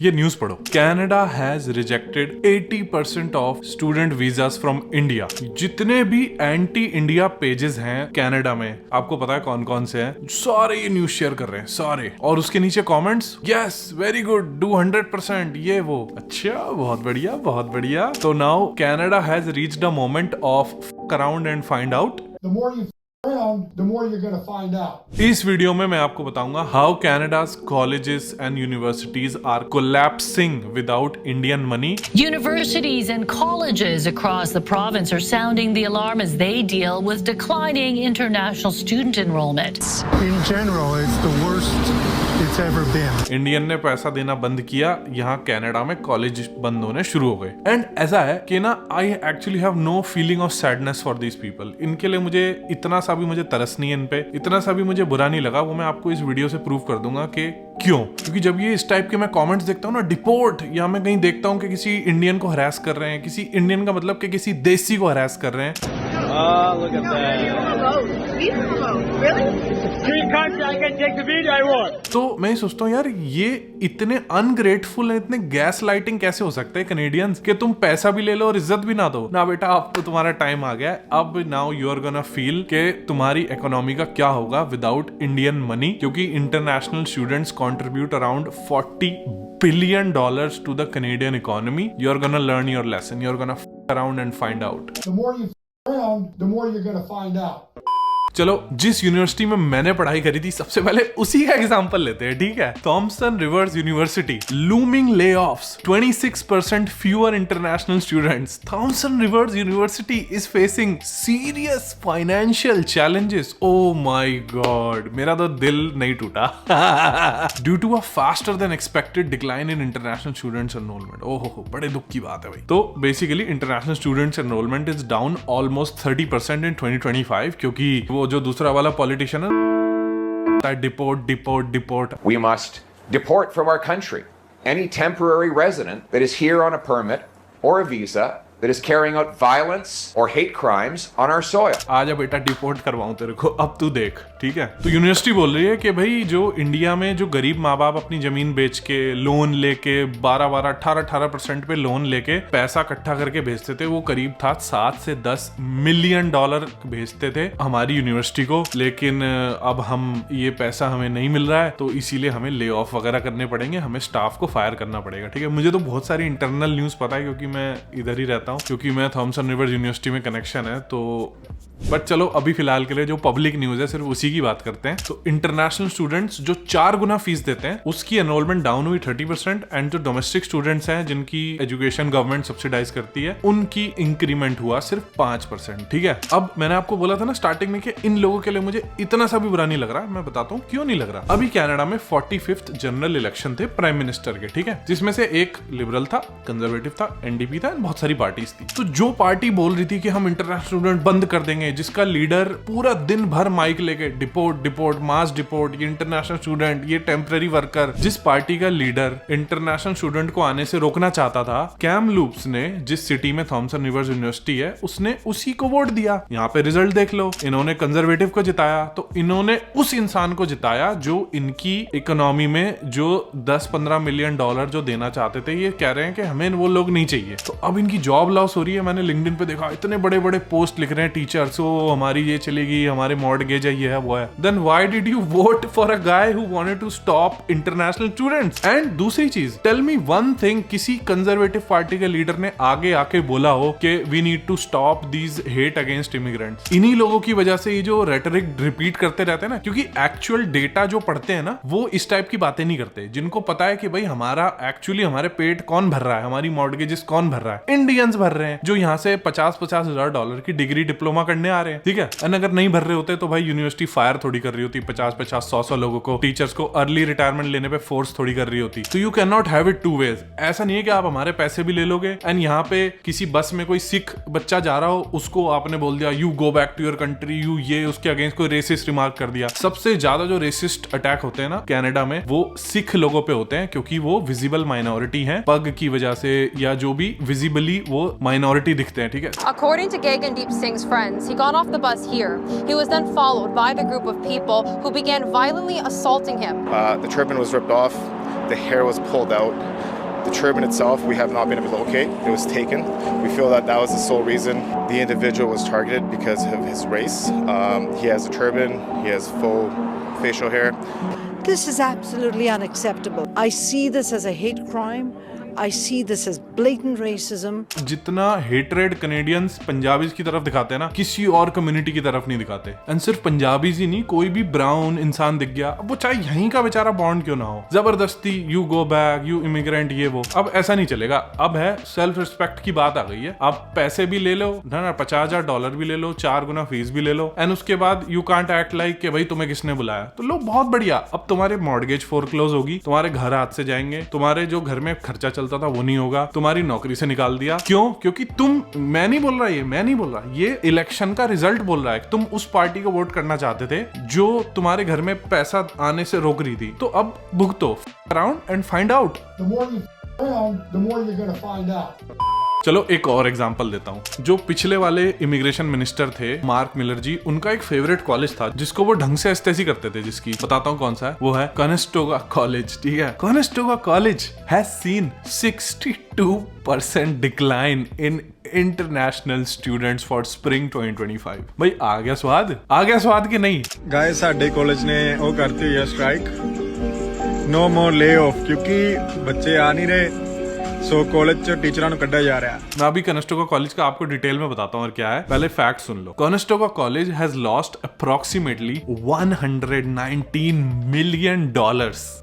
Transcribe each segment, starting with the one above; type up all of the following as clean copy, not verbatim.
ये न्यूज पढ़ो। Canada has rejected 80% of student visas from India. जितने भी एंटी इंडिया पेजेस हैं कनाडा में, आपको पता है कौन कौन से हैं, सारे ये न्यूज शेयर कर रहे हैं सारे। और उसके नीचे comments, yes very good, do 100%, ये वो। अच्छा, बहुत बढ़िया बहुत बढ़िया। तो now Canada has reached a moment of around and find out. The more you're going to find out. इस वीडियो में मैं आपको बताऊंगा how कैनेडा's colleges and universities are collapsing without Indian money. Universities and colleges across the province are sounding the alarm as they deal with declining international student enrollment. In general, it's the worst it's ever been. Indian ने पैसा देना बंद किया, यहाँ Canada में college बंद होने शुरू हो गए। एंड ऐसा है कि ना, I actually have no feeling of sadness for these people. इनके लिए मुझे इतना सा भी मुझे तरस नहीं है इन पे, इतना सा भी मुझे बुरा नहीं लगा। वो मैं आपको इस वीडियो से प्रूव कर दूंगा कि क्यों। क्योंकि जब ये इस टाइप के मैं कमेंट्स देखता हूँ ना, डिपोर्ट, या मैं कहीं देखता हूँ कि किसी इंडियन को हरास कर रहे हैं, किसी इंडियन का मतलब कि किसी देसी को हरास कर रहे हैं। Look at that. तो मैं सोचता हूँ यार, ये इतने अनग्रेटफुल है, इतने गैस लाइटिंग कैसे हो सकते हैं कैनेडियंस, कि तुम पैसा भी ले लो और इज्जत भी ना दो ना। बेटा, अब तो तुम्हारा टाइम आ गया है। अब now you are gonna feel कि तुम्हारी इकोनॉमी का क्या होगा विदाउट इंडियन मनी। क्योंकि international students contribute around $40 billion to the Canadian economy. You are gonna learn your lesson. You are gonna f around and find out. The more you around, the more you're going to find out. चलो, जिस university में मैंने पढ़ाई करी थी, सबसे पहले उसी का एग्जांपल लेते हैं, ठीक है। Thompson Rivers University, looming layoffs, 26% fewer international students. Thompson Rivers University is facing serious financial challenges. Oh my God, मेरा तो दिल नहीं टूटा। Due to a faster than expected decline in international students enrolment. ओहो, बड़े दुख की बात है भाई। तो basically international students enrolment is down almost 30% in 2025, क्योंकि वो जो दूसरा वाला पॉलिटिशियन है, deport. We must deport from our country any temporary resident that is here on a permit or a visa that is carrying out violence or hate crimes on our soil. आजा बेटा, deport करवाऊं तेरे को, अब तू देख, ठीक है। तो यूनिवर्सिटी बोल रही है कि भाई, जो इंडिया में जो गरीब माँ बाप अपनी जमीन बेच के, लोन लेके, 18% पे लोन लेके पैसा इकट्ठा करके भेजते थे, वो करीब था $7 से $10 मिलियन भेजते थे हमारी यूनिवर्सिटी को। लेकिन अब हम ये पैसा हमें नहीं मिल रहा है, तो इसीलिए हमें ले ऑफ वगैरह करने पड़ेंगे, हमें स्टाफ को फायर करना पड़ेगा, ठीक है। मुझे तो बहुत सारी इंटरनल न्यूज पता है, क्योंकि मैं इधर ही रहता हूँ, क्योंकि मैं थॉमसन रिवर्स यूनिवर्सिटी में कनेक्शन है। तो बट चलो, अभी फिलहाल के लिए जो पब्लिक न्यूज है सिर्फ उसी की बात करते हैं। तो इंटरनेशनल स्टूडेंट्स जो 4 गुना फीस देते हैं, उसकी एनरोलमेंट डाउन हुई 30%। एंड जो डोमेस्टिक स्टूडेंट्स हैं, जिनकी एजुकेशन गवर्नमेंट सब्सिडाइज करती है, उनकी इंक्रीमेंट हुआ सिर्फ 5%, ठीक है। अब मैंने आपको बोला था ना स्टार्टिंग में कि इन लोगों के लिए मुझे इतना सा भी बुरा नहीं लग रहा। मैं बताता हूँ क्यों नहीं लग रहा। अभी कनाडा में 45th जनरल इलेक्शन थे प्राइम मिनिस्टर के, ठीक है, जिसमें से एक लिबरल था, कंजर्वेटिव था, एनडीपी था, बहुत सारी पार्टीज थी। तो जो पार्टी बोल रही थी कि हम इंटरनेशनल स्टूडेंट बंद कर देंगे, जिसका लीडर पूरा दिन भर माइक लेके डिपोर्ट, मास डिपोर्ट, ये इंटरनेशनल स्टूडेंट, ये टेम्पररी वर्कर, जिस पार्टी का लीडर इंटरनेशनल स्टूडेंट को आने से रोकना चाहता था, कैमलूप्स ने, जिस सिटी में थॉमसन रिवर्स यूनिवर्सिटी है, उसने उसी को वोट दिया। यहाँ पे रिजल्ट देख लो, इन्होंने कंजर्वेटिव को जिताया। तो इन्होंने उस इंसान को जिताया जो इनकी इकोनॉमी में जो $10-15 मिलियन जो देना चाहते थे। ये कह रहे हैं कि हमें वो लोग नहीं चाहिए। तो अब इनकी जॉब लॉस हो रही है। मैंने लिंक्डइन पे देखा, इतने बड़े बड़े पोस्ट लिख रहे हैं टीचर्स, हमारी ये चलेगी, हमारे मॉर्गेज है, ये है, वो है। Then why did you vote for a guy who wanted to stop international students? And दूसरी चीज, टेल मी वन थिंग, किसी कंजर्वेटिव पार्टी के लीडर ने आगे आके बोला हो कि we need to stop these hate against immigrants? इन्हीं लोगों की वजह से ये जो रेटरिक रिपीट करते रहते हैं ना, क्योंकि एक्चुअल डेटा जो पढ़ते हैं ना, वो इस टाइप की बातें नहीं करते। जिनको पता है कि भाई हमारा एक्चुअली हमारे पेट कौन भर रहा है, हमारी मॉर्गेजेस कौन भर रहा है, इंडियंस भर रहे हैं, जो यहाँ से $50,000 $50,000 की डिग्री डिप्लोमा करने आ रहे हैं, ठीक है। एंड अगर नहीं भर रहे होते तो भाई यूनिवर्सिटी फायर थोड़ी कर रही होती, 50-50, 100-100 लोगों को, टीचर्स को अर्ली रिटायरमेंट लेने पे फोर्स थोड़ी कर रही होती। तो you can not have it two ways. ऐसा नहीं है कि आप हमारे पैसे भी ले लोगे एंड यहाँ पे किसी बस में कोई सिख बच्चा जा रहा हो, उसको आपने बोल दिया you go back to your country, you ये, उसके अगेंस्ट कोई रेसिस्ट रिमार्क कर दिया। सबसे ज्यादा जो रेसिस्ट अटैक होते हैं ना कनाडा में, वो सिख लोगों पे होते हैं, क्योंकि वो विजिबल माइनॉरिटी है, पग की वजह से या जो भी विजिबली वो माइनॉरिटी दिखते हैं, ठीक है। According to Gagandeep Singh's friends, he got off the bus here. He was then followed by the group of people who began violently assaulting him. The turban was ripped off. The hair was pulled out. The turban itself, we have not been able to locate. It was taken. We feel that was the sole reason the individual was targeted because of his race. He has a turban. He has full facial hair. This is absolutely unacceptable. I see this as a hate crime. I see this as blatant racism. जितना hatred Canadians Punjabis की तरफ दिखाते हैं ना, किसी और community की तरफ नहीं दिखाते। एंड सिर्फ पंजाबीज ही नहीं, कोई भी ब्राउन इंसान दिख गया, अब वो चाहे यहीं का बेचारा बॉन्ड क्यों ना हो, जबरदस्ती you go back, you immigrant, ये वो। अब ऐसा नहीं चलेगा। अब है सेल्फ रिस्पेक्ट की बात आ गई है। आप पैसे भी ले लो ना, $50,000 भी ले लो, 4 गुना फीस भी ले लो, एंड उसके बाद यू कांट एक्ट लाइक कि भाई तुम्हें किसने बुलाया। तो लो, बहुत बढ़िया। अब तुम्हारे मॉर्गेज फोरक्लोज होगी, तुम्हारे घर हाथ से जाएंगे, तुम्हारे जो घर में खर्चा चलता था वो नहीं होगा, तुम्हारी नौकरी से निकाल दिया। क्यों? क्योंकि तुम, मैं नहीं बोल रहा, ये इलेक्शन का रिजल्ट बोल रहा है। तुम उस पार्टी को वोट करना चाहते थे जो तुम्हारे घर में पैसा आने से रोक रही थी। तो अब भुगतो, अराउंड एंड फाइंड आउट। चलो एक और एग्जांपल देता हूँ। जो पिछले वाले इमिग्रेशन मिनिस्टर थे मार्क मिलर जी, उनका एक फेवरेट कॉलेज था जिसको वो ढंग से एस्टेसी करते थे, जिसकी बताता हूँ कौन सा है। वो है कॉनेस्टोगा कॉलेज। ठीक है, Conestoga college has seen 62% decline in international students for spring 2025। भाई आ गया स्वाद के नहीं? गाइस साडे कॉलेज ने वो करती हुई है स्ट्राइक, नो मोर ले ऑफ, क्योंकि बच्चे आ नहीं रहे। सो कॉलेज से टीचਰਾਂ ਨੂੰ ਕੱਢਿਆ ਜਾ ਰਿਹਾ है। मैं अभी कॉनेस्टोगा कॉलेज का आपको डिटेल में बताता हूँ और क्या है। पहले fact soon low. Conestoga college has lost approximately $119 million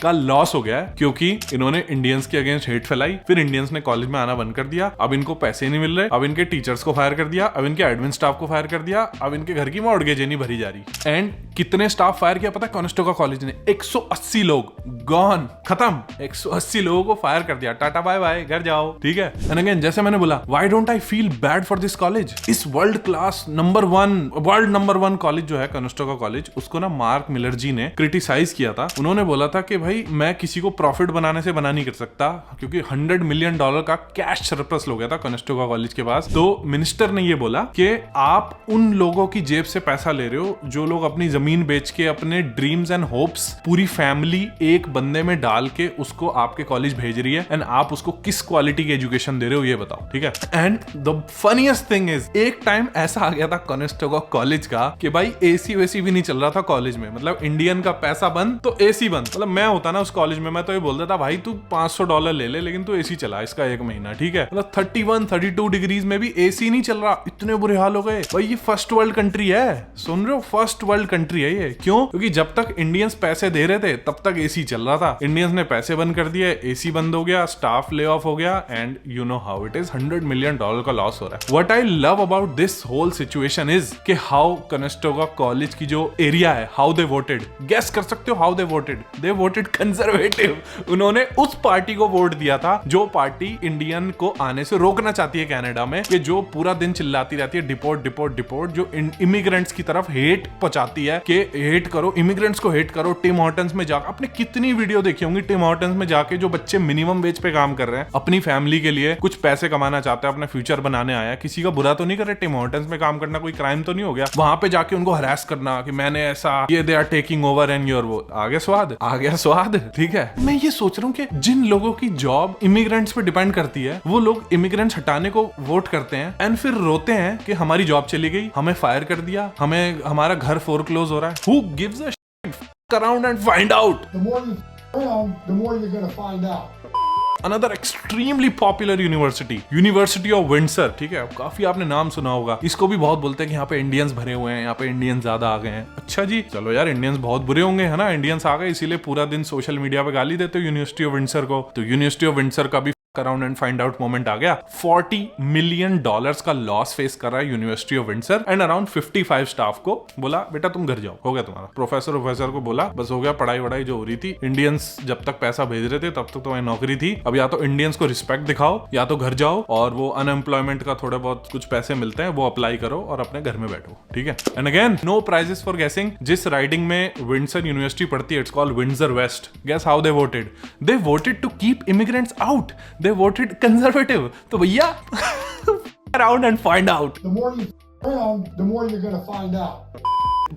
का लॉस हो गया है, क्योंकि इन्होंने इंडियंस के अगेंस्ट हेट फैलाई। फिर इंडियंस ने कॉलेज में आना बंद कर दिया। अब इनको पैसे नहीं मिल रहे। अब इनके टीचर्स को फायर कर दिया। अब इनके एडमिन स्टाफ को फायर कर दिया। अब इनके घर की मॉर्गेज नहीं भरी जा रही। एंड कितने स्टाफ फायर किया पता है कॉनेस्टोगा कॉलेज ने? 180 लोग गॉन, खत्म। 180 लोगों को फायर कर दिया। टाटा बाय बाय, घर जाओ। ठीक है। एंड अगेन, जैसे मैंने बोला, why don't I feel bad for this college? इस world class world number 1 college जो है कॉनेस्टोगा कॉलेज, उसको ना मार्क मिलर जी ने क्रिटिसाइज किया था। उन्होंने बोला था कि भाई मैं किसी को प्रॉफिट बनाने से बना नहीं कर सकता, क्योंकि $100 मिलियन का कैश सरप्लस हो गया था कॉनेस्टोगा कॉलेज के पास। तो मिनिस्टर ने ये बोला कि आप उन लोगों की जेब से पैसा ले रहे हो जो लोग अपनी जमीन बेच के अपने ड्रीम्स एंड होप्स, पूरी फैमिली एक बंदे में डाल के उसको आपके कॉलेज भेज रही है, एंड आप उसको किस क्वालिटी की एजुकेशन दे रहे हो ये बताओ। ठीक है। And the funniest thing is, एक टाइम ऐसा आ गया था कॉनेस्टोगा कॉलेज का कि भाई एसी वेसी भी नहीं चल रहा था कॉलेज में। मतलब इंडियन का पैसा बंद तो एसी बंद। मतलब मैं होता ना उस कॉलेज में, मैं तो ये बोल देता भाई तू $500 ले ले, लेकिन तू एसी चला इसका 1 महीना। ठीक है। मतलब 31-32 डिग्रीज में भी एसी नहीं चल रहा। इतने बुरे हाल हो गए भाई। ये फर्स्ट वर्ल्ड कंट्री है, सुन रहे हो? फर्स्ट वर्ल्ड कंट्री है ये। क्यों? क्योंकि जब तक इंडियंस पैसे दे रहे थे तब तक एसी चल रहा था। इंडियंस ने पैसे बंद कर दिए, एसी बंद हो गया, स्टाफ ले ऑफ हो गया, and you know how it is. $100 million का लॉस हो रहा है। What I love about this whole situation is कि हाउ कॉनेस्टोगा कॉलेज की जो एरिया है, हाउ दे वोटेड। गेस कर सकते हो how they voted? They voted conservative. उन्होंने उस पार्टी को वोट दिया था जो पार्टी इंडियन को आने से रोकना चाहती है कनाडा में, कि जो पूरा दिन चिल्लाती रहती है डिपोर्ट डिपोर्ट डिपोर्ट, जो इमिग्रेंट्स की तरफ हेट पहुंचाती है कि हेट करो, इमिग्रेंट्स को हेट करो। टिम हॉर्टन्स में जाकर आपने कितनी वीडियो देखी होंगी, टिम हॉर्टन्स में जाके जो बच्चे मिनिमम वेज पे काम कर रहे हैं, अपनी फैमिली के लिए कुछ पैसे कमाना चाहते हैं, अपना फ्यूचर बनाने आया। किसी का बुरा तो नहीं कर रहे, टिम हॉर्टन्स में काम करना कोई क्राइम तो नहीं हो गया। वहां पे जाके उनको हरास करना कि मैंने ऐसा, ये they are taking over and your वो। आ गया स्वाद। ठीक है। मैं ये सोच रहा हूँ कि जिन लोगों की जॉब इमिग्रेंट्स पे डिपेंड करती है, वो लोग इमिग्रेंट्स हटाने को वोट करते हैं एंड फिर रोते हैं कि हमारी जॉब चली गई, हमें फायर कर दिया, हमें हमारा घर फोरक्लोज हो रहा है। Who gives a shit? Around and find out. The more you're gonna find out. Another extremely popular university of Windsor. ठीक है, काफी आपने नाम सुना होगा। इसको भी बहुत बोलते हैं कि यहाँ पे इंडियंस भरे हुए हैं, यहाँ पे इंडियंस ज्यादा आ गए हैं। अच्छा जी, चलो यार, इंडियंस बहुत बुरे होंगे, है ना? इंडियंस आ गए इसीलिए पूरा दिन सोशल मीडिया पे गाली देते हो यूनिवर्सिटी ऑफ विंडसर को। तो यूनिवर्सिटी ऑफ विंडसर का भी around and find out moment आ गया। $40 मिलियन का लॉस फेस कर रहा है university of Windsor, and around 55 staff को बोला बेटा तुम घर जाओ, हो गया तुम्हारा। प्रोफेसर को बोला बस हो गया, पढ़ाई वढ़ाई जो हो रही थी, इंडियंस जब तक पैसा भेज रहे थे तब तक तुम्हारी नौकरी थी, अब या तो इंडियंस को रिस्पेक्ट दिखाओ या तो घर जाओ, और वो अनएम्प्लॉयमेंट का थोड़े बहुत कुछ पैसे मिलते हैं वो अप्लाई करो और अपने घर में बैठो। ठीक है। And again, no prizes for guessing. जिस राइडिंग में विंडसर यूनिवर्सिटी पड़ती है, it's called Windsor West. Guess how they voted? They voted to keep immigrants out. They voted Conservative. तो भैया around and find out. The more you around, the more you're gonna find out.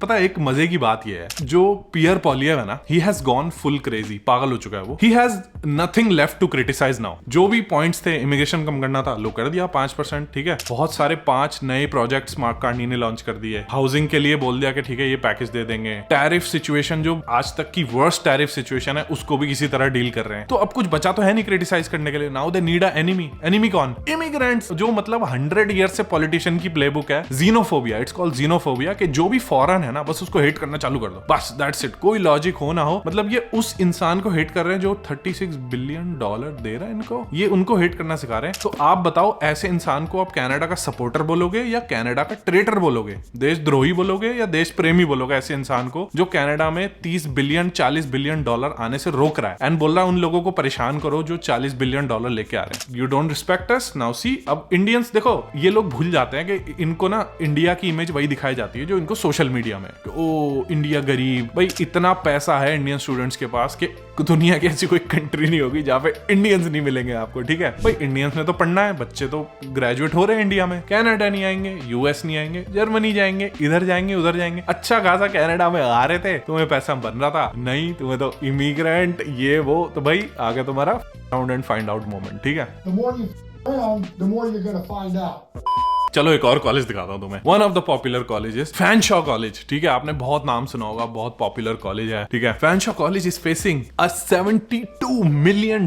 पता है एक मजे की बात ये है, जो पियर पॉलियव है ना, he has gone full crazy, पागल हो चुका है वो। He has nothing left to criticise now. जो भी पॉइंट्स थे, इमिग्रेशन कम करना था, लो कर दिया 5%, ठीक है। बहुत सारे 5 नए प्रोजेक्ट्स मार्क कार्नी ने लॉन्च कर दिए। हाउसिंग के लिए बोल दिया कि ठीक है ये पैकेज दे देंगे। टैरिफ सिचुएशन, जो आज तक की वर्स्ट टैरिफ सिचुएशन है, उसको भी किसी तरह डील कर रहे हैं। तो अब कुछ बचा तो है नहीं क्रिटिसाइज करने के लिए। Now they need a enemy. Enemy कौन? इमिग्रेंट्स। जो मतलब 100 ईयर से पॉलिटिशियन की प्लेबुक है, जीनोफोबिया, इट्स कॉल्ड जीनोफोबिया, कि जो भी फॉरेन है ना बस उसको हेट करना चालू कर दो, बस दैट्स इट। कोई लॉजिक हो ना हो, मतलब ये उस इंसान को हेट कर रहे हैं जो $36 बिलियन दे रहा है इनको, ये उनको हेट करना सिखा रहे हैं। तो आप बताओ, ऐसे इंसान को आप कनाडा का सपोर्टर बोलोगे या कनाडा का ट्रेटर बोलोगे, देशद्रोही बोलोगे या देश प्रेमी बोलोगे ऐसे इंसान को जो कनाडा में 30 बिलियन $40 बिलियन आने से रोक रहा है एंड बोल रहा है उन लोगों को परेशान करो जो $40 बिलियन लेके आ रहे हैं। You don't respect us. Now see, अब इंडियंस देखो, ये लोग भूल जाते हैं कि इनको ना इंडिया की इमेज वही दिखाई जाती है जो इनको सोशल मीडिया में, ओ इंडिया गरीब। भाई इतना पैसा है इंडियन स्टूडेंट्स के पास कि दुनिया की ऐसी कोई कंट्री नहीं होगी जहां पे इंडियंस नहीं मिलेंगे आपको, ठीक है। भाई इंडियंस ने तो पढ़ना है, बच्चे तो ग्रेजुएट हो रहे हैं इंडिया में। कनाडा नहीं आएंगे, यूएस नहीं आएंगे, जर्मनी जाएंगे, इधर जाएंगे उधर जाएंगे। अच्छा खासा कनाडा में आ रहे थे, तुम्हें पैसा बन रहा था, नहीं तुम्हें तो इमिग्रेंट ये वो, तो भाई आगे तुम्हारा found and find out moment, ठीक है। The more you found, the more you're gonna find out. चलो एक और कॉलेज दिखाता हूं तुम्हें। One of the popular colleges, Fanshawe college, ठीक है। आपने बहुत नाम सुना होगा, बहुत पॉपुलर कॉलेज है, ठीक है। Fanshawe college is facing a $72 million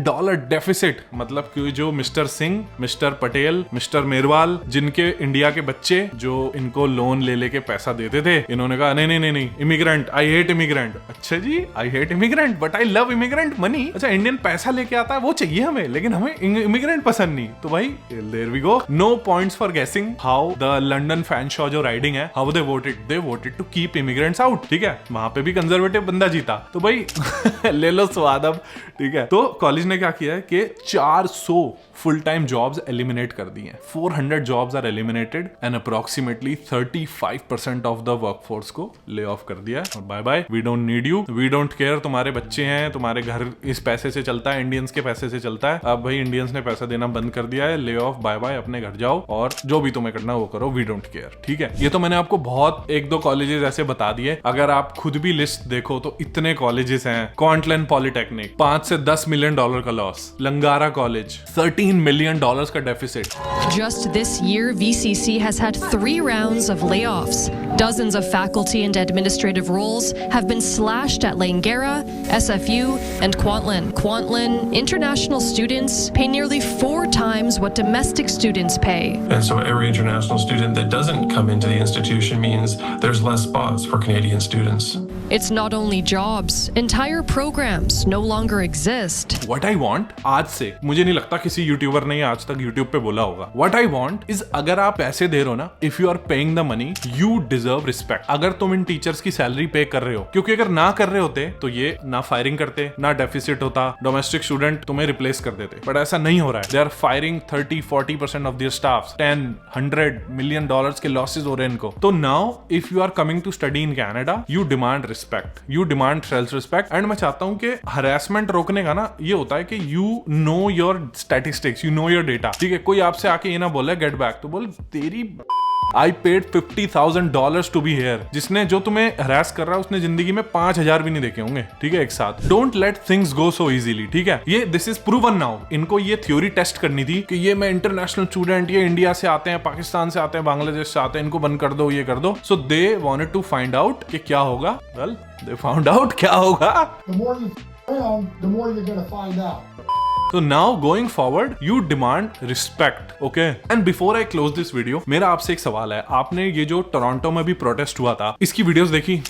deficit. मतलब कि जो mister Singh, mister Patel, mister Merwal, जिनके इंडिया के बच्चे जो इनको लोन ले लेके पैसा देते थे, इन्होंने कहा नहीं नहीं नहीं, इमिग्रेंट, आई हेट इमिग्रेंट। अच्छा जी, I hate immigrant but I love immigrant money. अच्छा, इंडियन पैसा लेके आता है वो चाहिए हमें, लेकिन हमें इमिग्रेंट पसंद नहीं। तो भाई there we go, no points for guessing how the London Fanshawe जो राइडिंग है, how they voted to keep immigrants out, ठीक है। वहां पे भी कंजर्वेटिव बंदा जीता, तो भाई ले लो स्वाद अब, ठीक है। तो कॉलेज ने क्या किया है कि 400 फुल टाइम जॉब्स एलिमिनेट कर दी हैं। 400 jobs are eliminated and approximately 35% of the workforce को ले ऑफ कर दिया है। और bye bye, we don't need you, we don't care, तुम्हारे बच्चे हैं, तुम्हारे घर इस पैसे से चलता है, इंडियंस के पैसे से चलता है। अब भाई इंडियंस ने पैसा देना बंद कर दिया है, ले ऑफ, बाय बाय, अपने घर जाओ और जो भी तुम्हें करना वो करो, वी डोंट केयर, ठीक है। ये तो मैंने आपको बहुत 1-2 कॉलेजेस ऐसे बता दिए। अगर आप खुद भी लिस्ट देखो तो इतने कॉलेजेस हैं। क्वांटलन पॉलिटेक्निक, $5 से $10 मिलियन का लॉस। लंगारा कॉलेज, $13 मिलियन का deficit. Just this year, VCC has had 3 rounds of layoffs. Dozens of faculty and administrative roles have been slashed at Langara, SFU, and Kwantlen. Kwantlen, international students pay nearly 4 times what domestic students pay. And so every international student that doesn't come into the institution means there's less spots for Canadian students. It's not only jobs, entire programs no longer exist. What I want, आज से मुझे नहीं लगता किसी YouTuber ने आज तक YouTube पे बोला होगा। What I want is, अगर आप पैसे दे रहे हो ना, if you are paying the money, you deserve respect. अगर तुम इन टीचर्स की सैलरी पे कर रहे हो, क्योंकि अगर ना कर रहे होते तो ये ना फायरिंग करते, ना डेफिसिट होता, डोमेस्टिक स्टूडेंट तुम्हें रिप्लेस कर देते, बट ऐसा नहीं हो रहा है। They are firing 30-40% of their staffs, $10-100 million के लॉसेस हो रहे हैं इनको। तो now if you are coming to study in Canada, you demand respect, you demand self respect, and मैं चाहता हूं कि हरासमेंट रोकने का ना ये होता है कि you know your statistics, you know your data, ठीक है। कोई आपसे आके ये ना बोले गेट बैक, तो बोल तेरी I paid $50,000 to be here। जिसने, जो तुम्हें हरास कर रहा है, उसने जिंदगी में 5,000 भी नहीं देखे होंगे, ठीक है, एक साथ। Don't let things go so easily, ठीक है। ये दिस इज प्रूवन नाउ। इनको ये थ्योरी टेस्ट करनी थी कि ये मैं इंटरनेशनल स्टूडेंट, ये इंडिया से आते हैं, पाकिस्तान से आते हैं, बांग्लादेश से आते हैं, इनको बंद कर दो, ये कर दो। So they wanted to find out कि क्या होगा। वेल, दे फाउंड आउट क्या होगा। The more you found, the more you're gonna find out. So now going forward, you demand respect, okay? And before I close this video, मेरा आपसे एक सवाल है। आपने ये जो टोरंटो में भी प्रोटेस्ट हुआ था, इसकी वीडियोस देखी?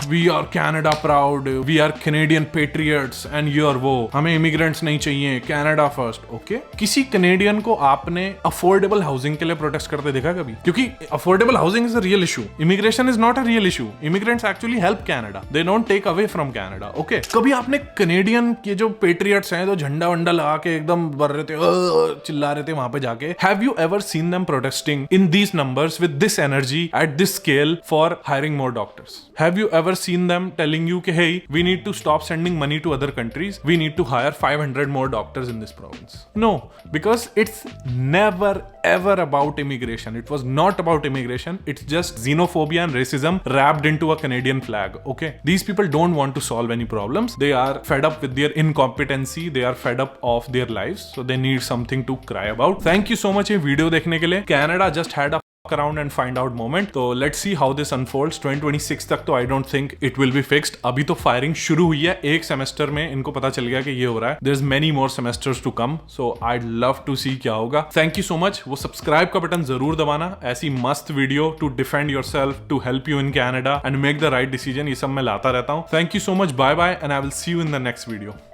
We are Canada proud, we are Canadian patriots and you are वो, हमें इमिग्रेंट्स नहीं चाहिए, कैनेडा फर्स्ट। ओके, किसी कैनेडियन को आपने अफोर्डेबल हाउसिंग के लिए प्रोटेस्ट करते देखा कभी? क्योंकि affordable housing is a real issue, immigration is not a real issue. Immigrants actually help Canada, they don't take away from Canada. Okay, कभी आपने कैनेडियन के जो पेट्रियट्स हैं, जो झंडा वंडा लगा के एकदम बर रहे थे, चिल्ला रहे थे वहां पे जाके, have you ever seen them protesting in these numbers with this energy at this scale for hiring more doctors? Have you ever seen them telling you कि hey, we need to stop sending money to other countries, we need to hire 500 more doctors in this province? No, because it's never ever about immigration. It was not about immigration. It's just xenophobia and racism wrapped into a Canadian flag. Okay, these people don't want to solve any problems. They are fed up with their incompetency. They are fed up of their lives, so they need something to cry about. Thank you so much ये video देखने के लिए। Canada just had a around and find out moment, तो let's see how this unfolds। 2026 तक तो I don't think it will be fixed। अभी तो firing शुरू हुई है, एक सेमेस्टर में इनको पता चल गया कि ये हो रहा है। There's many more semesters to come, so I'd love to see क्या होगा। Thank you so much। वो सब्सक्राइब का बटन जरूर दबाना, ऐसी मस्त video to defend yourself, to help you in Canada and make the right decision, ये सब मैं लाता रहता हूँ। Thank you so much, bye bye and I will see you in the next video।